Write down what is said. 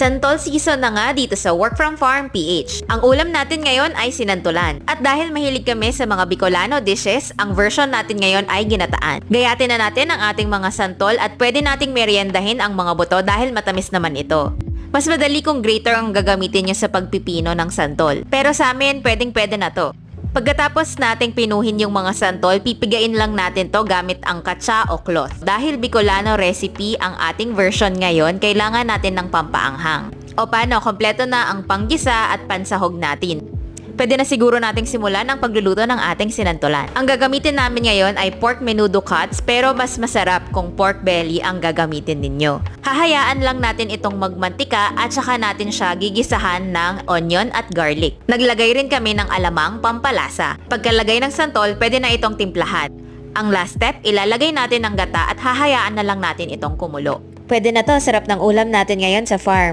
Santol season na nga dito sa Work from Farm PH. Ang ulam natin ngayon ay sinantolan. At dahil mahilig kami sa mga Bicolano dishes, ang version natin ngayon ay ginataan. Gayatin na natin ang ating mga santol at pwede nating meriendahin ang mga buto dahil matamis naman ito. Mas madali kung grater ang gagamitin nyo sa pagpipino ng santol. Pero sa amin, pwedeng-pwede na to. Pagkatapos nating pinuhin yung mga santol, pipigain lang natin to gamit ang katsa o cloth. Dahil Bicolano recipe ang ating version ngayon, kailangan natin ng pampaanghang. O paano, kompleto na ang panggisa at pansahog natin. Pwede na siguro nating simulan ang pagluluto ng ating sinantolan. Ang gagamitin namin ngayon ay pork menudo cuts, pero mas masarap kung pork belly ang gagamitin ninyo. Hahayaan lang natin itong magmantika at saka natin siya gigisahan ng onion at garlic. Naglagay rin kami ng alamang pampalasa. Pagkalagay ng santol, pwede na itong timplahan. Ang last step, ilalagay natin ang gata at hahayaan na lang natin itong kumulo. Pwede na to, sarap ng ulam natin ngayon sa farm.